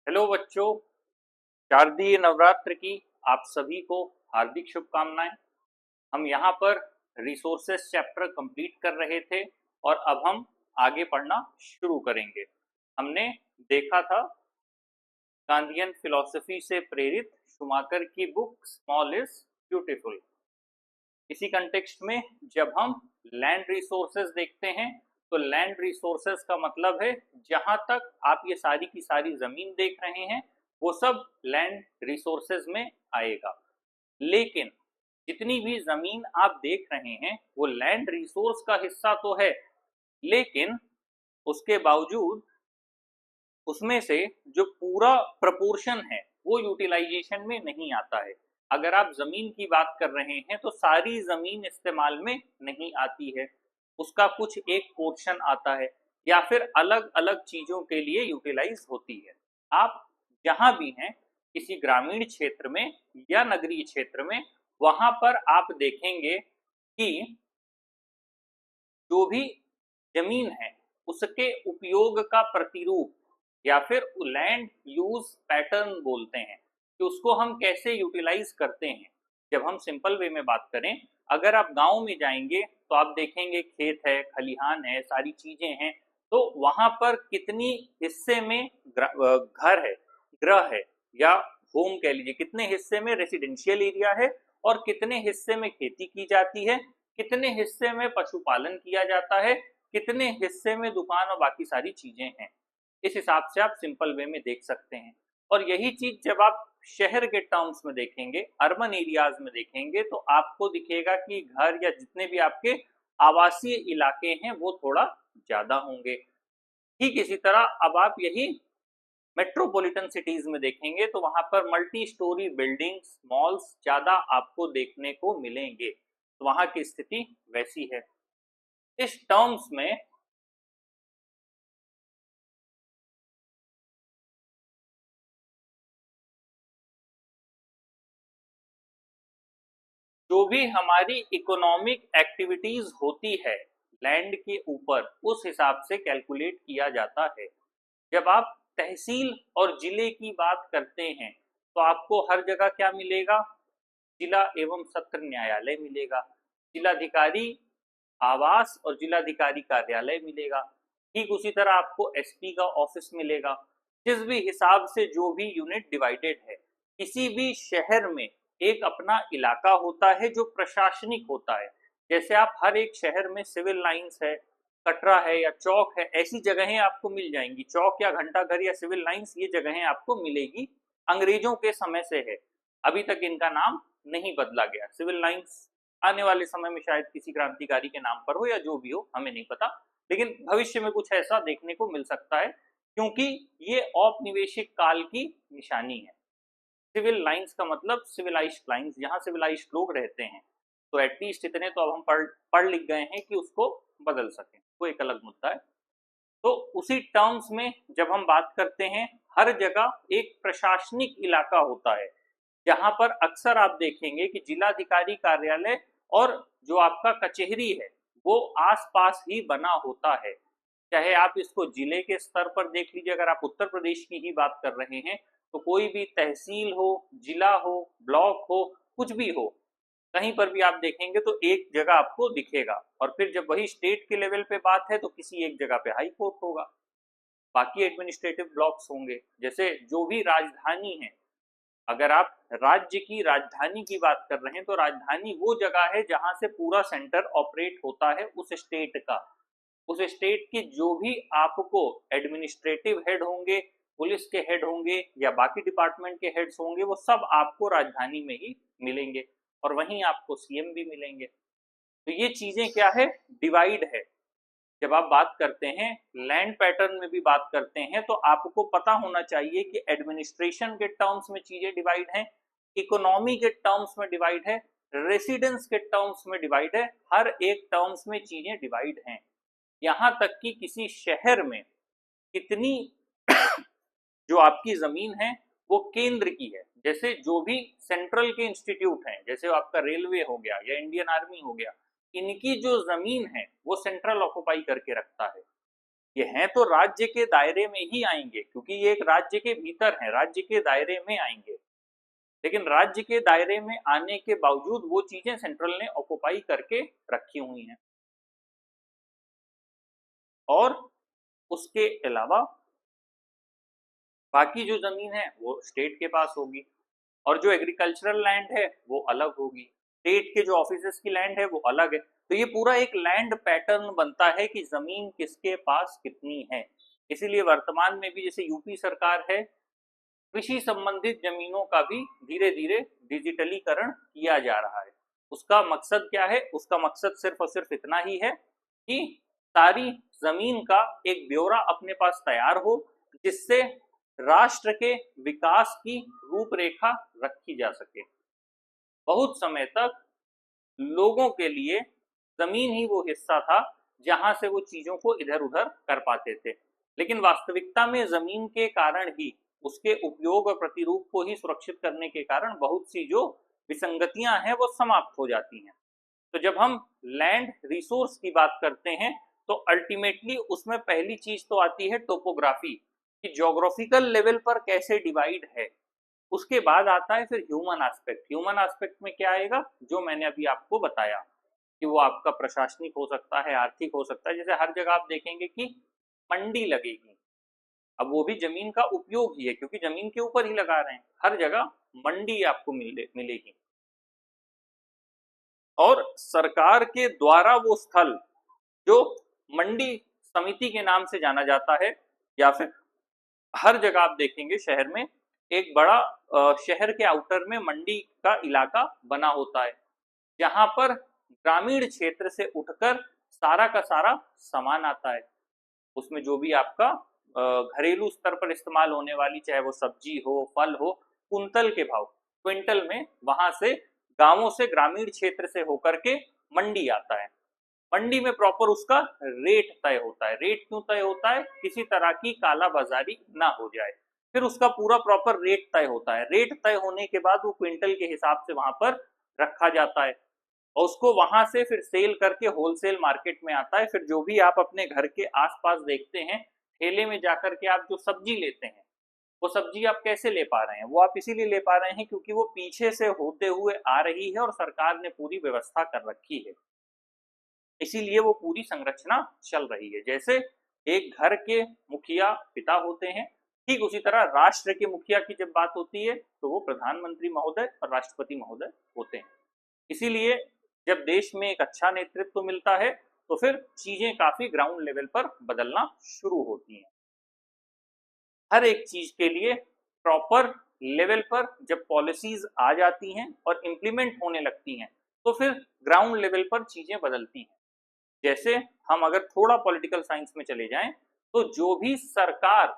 Hello बच्चों, शारदीय नवरात्र की आप सभी को हार्दिक शुभकामनाएं। हम यहाँ पर रिसोर्सेस चैप्टर कंप्लीट कर रहे थे और अब हम आगे पढ़ना शुरू करेंगे। हमने देखा था गांधीयन फिलॉसफी से प्रेरित शुमाकर की बुक स्मॉल इज ब्यूटीफुल। इसी कंटेक्स्ट में जब हम लैंड रिसोर्सेज देखते हैं तो लैंड रिसोर्सेज का मतलब है जहां तक आप ये सारी की सारी जमीन देख रहे हैं वो सब लैंड रिसोर्सेज में आएगा। लेकिन जितनी भी जमीन आप देख रहे हैं वो लैंड रिसोर्स का हिस्सा तो है, लेकिन उसके बावजूद उसमें से जो पूरा प्रपोर्शन है वो यूटिलाइजेशन में नहीं आता है। अगर आप जमीन की बात कर रहे हैं तो सारी जमीन इस्तेमाल में नहीं आती है, उसका कुछ एक पोर्शन आता है या फिर अलग अलग चीजों के लिए यूटिलाइज होती है। आप जहां भी हैं, किसी ग्रामीण क्षेत्र में या नगरीय क्षेत्र में, वहां पर आप देखेंगे कि जो भी जमीन है उसके उपयोग का प्रतिरूप या फिर लैंड यूज पैटर्न बोलते हैं कि उसको हम कैसे यूटिलाइज करते हैं। जब हम सिंपल वे में बात करें, अगर आप गांव में जाएंगे तो आप देखेंगे खेत है, खलिहान है, सारी चीजें हैं, तो वहां पर कितनी हिस्से में घर है, गृह है या होम कह लीजिए, कितने हिस्से में रेसिडेंशियल एरिया है और कितने हिस्से में खेती की जाती है, कितने हिस्से में पशुपालन किया जाता है, कितने हिस्से में दुकान और बाकी सारी चीजें हैं। इस हिसाब से आप सिंपल वे में देख सकते हैं। और यही चीज जब आप शहर के टर्म्स में देखेंगे, अर्बन एरियाज में देखेंगे, तो आपको दिखेगा कि घर या जितने भी आपके आवासीय इलाके हैं वो थोड़ा ज्यादा होंगे। ठीक इसी तरह अब आप यही मेट्रोपॉलिटन सिटीज में देखेंगे तो वहां पर मल्टी स्टोरी बिल्डिंग्स, मॉल्स ज्यादा आपको देखने को मिलेंगे। तो वहां की स्थिति वैसी है। इस टर्म्स में जो भी हमारी इकोनॉमिक एक्टिविटीज होती है लैंड के ऊपर, उस हिसाब से कैलकुलेट किया जाता है। जब आप तहसील और जिले की बात करते हैं तो आपको हर जगह क्या मिलेगा? जिला एवं सत्र न्यायालय मिलेगा, जिलाधिकारी आवास और जिलाधिकारी कार्यालय मिलेगा। ठीक उसी तरह आपको एसपी का ऑफिस मिलेगा। जिस भी हिसाब से जो भी यूनिट डिवाइडेड है, किसी भी शहर में एक अपना इलाका होता है जो प्रशासनिक होता है। जैसे आप हर एक शहर में सिविल लाइंस है, कटरा है या चौक है, ऐसी जगहें आपको मिल जाएंगी। चौक या घंटाघर या सिविल लाइंस, ये जगहें आपको मिलेगी। अंग्रेजों के समय से है, अभी तक इनका नाम नहीं बदला गया। सिविल लाइंस आने वाले समय में शायद किसी क्रांतिकारी के नाम पर हो या जो भी हो, हमें नहीं पता, लेकिन भविष्य में कुछ ऐसा देखने को मिल सकता है क्योंकि ये औपनिवेशिक काल की निशानी है। सिविल लाइंस का मतलब सिविलाइज्ड लाइंस, जहां सिविलाइज्ड लोग रहते हैं। तो एटलीस्ट इतने तो अब हम पढ़ लिख गए हैं कि उसको बदल सकें, वो एक अलग मुद्दा है। तो उसी टर्म्स में जब हम बात करते हैं, हर जगह एक प्रशासनिक इलाका होता है जहां पर अक्सर आप देखेंगे कि जिलाधिकारी कार्यालय और जो आपका कचहरी है वो आसपास ही बना होता है। चाहे आप इसको जिले के स्तर पर देख लीजिए, अगर आप उत्तर प्रदेश की ही बात कर रहे हैं तो कोई भी तहसील हो, जिला हो, ब्लॉक हो, कुछ भी हो, कहीं पर भी आप देखेंगे तो एक जगह आपको दिखेगा। और फिर जब वही स्टेट के लेवल पे बात है तो किसी एक जगह पे हाई कोर्ट होगा, बाकी एडमिनिस्ट्रेटिव ब्लॉक्स होंगे। जैसे जो भी राजधानी है, अगर आप राज्य की राजधानी की बात कर रहे हैं तो राजधानी वो जगह है जहां से पूरा सेंटर ऑपरेट होता है उस स्टेट का। उस स्टेट की जो भी आपको एडमिनिस्ट्रेटिव हेड होंगे, पुलिस के हेड होंगे या बाकी डिपार्टमेंट के हेड्स होंगे, वो सब आपको राजधानी में ही मिलेंगे और वहीं आपको सीएम भी मिलेंगे। तो ये चीजें क्या है? डिवाइड है। जब आप बात करते हैं लैंड पैटर्न में भी बात करते हैं तो आपको पता होना चाहिए कि एडमिनिस्ट्रेशन के टर्म्स में चीजें डिवाइड हैं, इकोनॉमी के टर्म्स में डिवाइड है, रेसिडेंस के टर्म्स में डिवाइड है, हर एक टर्म्स में चीजें डिवाइड हैं। यहां तक कि किसी शहर में कितनी जो आपकी जमीन है वो केंद्र की है। जैसे जो भी सेंट्रल के इंस्टीट्यूट हैं, जैसे आपका रेलवे हो गया या इंडियन आर्मी हो गया, इनकी जो जमीन है वो सेंट्रल ऑक्युपाई करके रखता है। ये हैं तो राज्य के दायरे में ही आएंगे, क्योंकि ये एक राज्य के भीतर है, राज्य के दायरे में आएंगे, लेकिन राज्य के दायरे में आने के बावजूद वो चीजें सेंट्रल ने ऑक्युपाई करके रखी हुई हैं। और उसके अलावा बाकी जो जमीन है वो स्टेट के पास होगी, और जो एग्रीकल्चरल लैंड है वो अलग होगी, स्टेट के जो ऑफिसेस की लैंड है वो अलग है। तो ये पूरा एक लैंड पैटर्न बनता है कि जमीन किसके पास कितनी है। इसीलिए वर्तमान में भी जैसे यूपी सरकार है, कृषि संबंधित जमीनों का भी धीरे धीरे डिजिटलीकरण किया जा रहा है। उसका मकसद क्या है? उसका मकसद सिर्फ और सिर्फ इतना ही है कि सारी जमीन का एक ब्यौरा अपने पास तैयार हो, जिससे राष्ट्र के विकास की रूपरेखा रखी जा सके। बहुत समय तक लोगों के लिए जमीन ही वो हिस्सा था जहां से वो चीजों को इधर उधर कर पाते थे, लेकिन वास्तविकता में जमीन के कारण ही, उसके उपयोग और प्रतिरूप को ही सुरक्षित करने के कारण बहुत सी जो विसंगतियां हैं वो समाप्त हो जाती हैं। तो जब हम लैंड रिसोर्स की बात करते हैं तो अल्टीमेटली उसमें पहली चीज तो आती है टोपोग्राफी, कि ज्योग्राफिकल लेवल पर कैसे डिवाइड है। उसके बाद आता है फिर ह्यूमन एस्पेक्ट। ह्यूमन एस्पेक्ट में क्या आएगा? जो मैंने अभी आपको बताया कि वो आपका प्रशासनिक हो सकता है, आर्थिक हो सकता है। जैसे हर जगह आप देखेंगे कि मंडी लगेगी, अब वो भी जमीन का उपयोग ही है, क्योंकि जमीन के ऊपर ही लगा रहे हैं। हर जगह मंडी आपको मिलेगी, और सरकार के द्वारा वो स्थल जो मंडी समिति के नाम से जाना जाता है, या फिर हर जगह आप देखेंगे शहर में एक बड़ा शहर के आउटर में मंडी का इलाका बना होता है, जहां पर ग्रामीण क्षेत्र से उठकर सारा का सारा सामान आता है। उसमें जो भी आपका घरेलू स्तर पर इस्तेमाल होने वाली, चाहे वो सब्जी हो, फल हो, कुंतल के भाव, क्विंटल में वहां से गांवों से ग्रामीण क्षेत्र से होकर के मंडी आता है। मंडी में प्रॉपर उसका रेट तय होता है। रेट क्यों तय होता है? किसी तरह की कालाबाजारी ना हो जाए। फिर उसका पूरा प्रॉपर रेट तय होता है। रेट तय होने के बाद वो क्विंटल के हिसाब से वहां पर रखा जाता है, और उसको वहां से फिर सेल करके होलसेल मार्केट में आता है। फिर जो भी आप अपने घर के आसपास देखते हैं, ठेले में जाकर के आप जो सब्जी लेते हैं, वो सब्जी आप कैसे ले पा रहे हैं? वो आप इसीलिए ले पा रहे हैं क्योंकि वो पीछे से होते हुए आ रही है और सरकार ने पूरी व्यवस्था कर रखी है, इसीलिए वो पूरी संरचना चल रही है। जैसे एक घर के मुखिया पिता होते हैं, ठीक उसी तरह राष्ट्र के मुखिया की जब बात होती है तो वो प्रधानमंत्री महोदय और राष्ट्रपति महोदय होते हैं। इसीलिए जब देश में एक अच्छा नेतृत्व मिलता है तो फिर चीजें काफी ग्राउंड लेवल पर बदलना शुरू होती हैं। हर एक चीज के लिए प्रॉपर लेवल पर जब पॉलिसीज आ जाती हैं और इम्प्लीमेंट होने लगती हैं तो फिर ग्राउंड लेवल पर चीजें बदलती हैं। जैसे हम अगर थोड़ा पॉलिटिकल साइंस में चले जाएं तो जो भी सरकार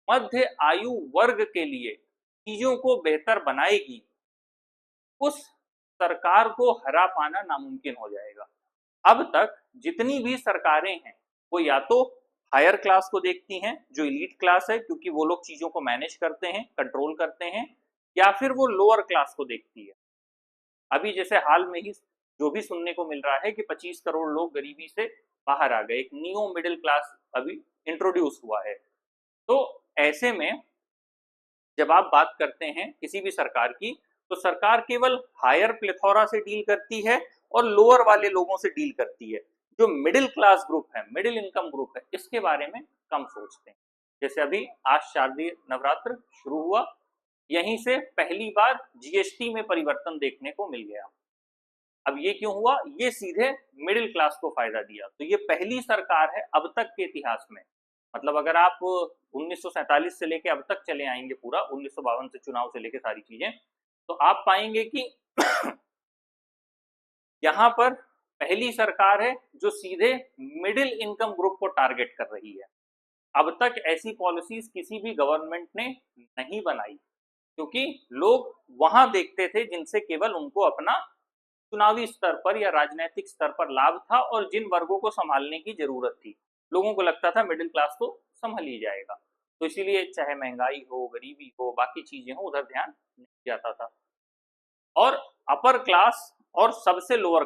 मध्य आयु वर्ग के लिए चीजों को बेहतर बनाएगी, उस सरकार को हरा पाना नामुमकिन हो जाएगा। अब तक जितनी भी सरकारें हैं वो या तो हायर क्लास को देखती हैं, जो इलीट क्लास है, क्योंकि वो लोग चीजों को मैनेज करते हैं, कंट्रोल करते हैं, या फिर वो लोअर क्लास को देखती है। अभी जैसे हाल में ही जो भी सुनने को मिल रहा है कि 25 करोड़ लोग गरीबी से बाहर आ गए, एक न्यू मिडिल क्लास अभी इंट्रोड्यूस हुआ है। तो ऐसे में जब आप बात करते हैं किसी भी सरकार की, तो सरकार केवल हायर प्लेथोरा से डील करती है और लोअर वाले लोगों से डील करती है। जो मिडिल क्लास ग्रुप है, मिडिल इनकम ग्रुप है, इसके बारे में कम सोचते हैं। जैसे अभी आज शारदीय नवरात्र शुरू हुआ, यहीं से पहली बार जीएसटी में परिवर्तन देखने को मिल गया। अब ये क्यों हुआ? ये सीधे मिडिल क्लास को फायदा दिया। तो ये पहली सरकार है अब तक के इतिहास में, मतलब अगर आप 1947 से लेके अब तक चले आएंगे, पूरा 1952 से चुनाव से लेके सारी चीजें, तो आप पाएंगे कि यहाँ पर पहली सरकार है जो सीधे मिडिल इनकम ग्रुप को टारगेट कर रही है। अब तक ऐसी पॉलिसीज किसी भी गवर्नमेंट ने नहीं बनाई, क्योंकि लोग वहां देखते थे जिनसे केवल उनको अपना चुनावी स्तर पर या राजनीतिक स्तर पर लाभ था, और जिन वर्गों को संभालने की जरूरत थी, लोगों को लगता था मिडिल क्लास तो संभाल ही जाएगा। तो इसीलिए चाहे महंगाई हो, गरीबी हो, बाकी चीजें हो, उधर ध्यान नहीं जाता था। और अपर क्लास और सबसे लोअर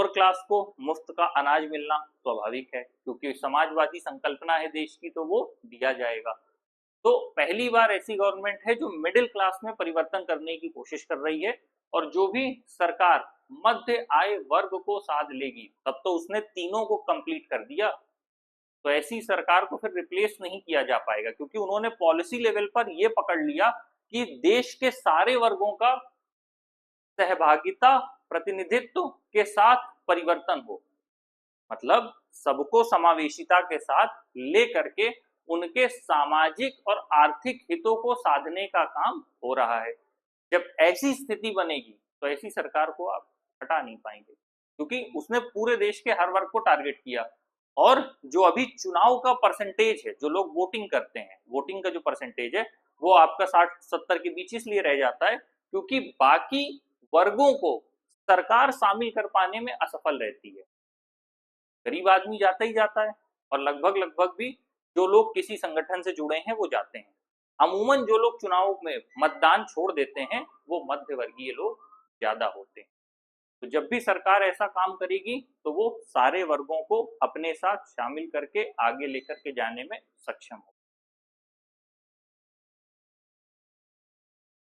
क्लास को मुफ्त का अनाज मिलना स्वाभाविक है, क्योंकि समाजवादी संकल्पना है देश की, तो वो दिया जाएगा। तो पहली बार ऐसी गवर्नमेंट है जो मिडिल क्लास में परिवर्तन करने की कोशिश कर रही है, और जो भी सरकार मध्य आय वर्ग को साध लेगी, तब तो उसने तीनों को कंप्लीट कर दिया, तो ऐसी सरकार को फिर रिप्लेस नहीं किया जा पाएगा, क्योंकि उन्होंने पॉलिसी लेवल पर यह पकड़ लिया कि देश के सारे वर्गों का सहभागिता प्रतिनिधित्व के साथ परिवर्तन हो, मतलब सबको समावेशिता के साथ लेकर के उनके सामाजिक और आर्थिक हितों को साधने का काम हो रहा है। जब ऐसी स्थिति बनेगी तो ऐसी सरकार को आप हटा नहीं पाएंगे, क्योंकि उसने पूरे देश के हर वर्ग को टारगेट किया। और जो अभी चुनाव का परसेंटेज है, जो लोग वोटिंग करते हैं, वोटिंग का जो परसेंटेज है वो आपका 60-70 के बीच इसलिए रह जाता है क्योंकि बाकी वर्गों को सरकार शामिल कर पाने में असफल रहती है। गरीब आदमी जाता ही जाता है, और लगभग भी जो लोग किसी संगठन से जुड़े हैं वो जाते हैं। अमूमन जो लोग चुनाव में मतदान छोड़ देते हैं वो मध्य वर्गीय लोग ज्यादा होते हैं। तो जब भी सरकार ऐसा काम करेगी तो वो सारे वर्गों को अपने साथ शामिल करके आगे लेकर के जाने में सक्षम हो।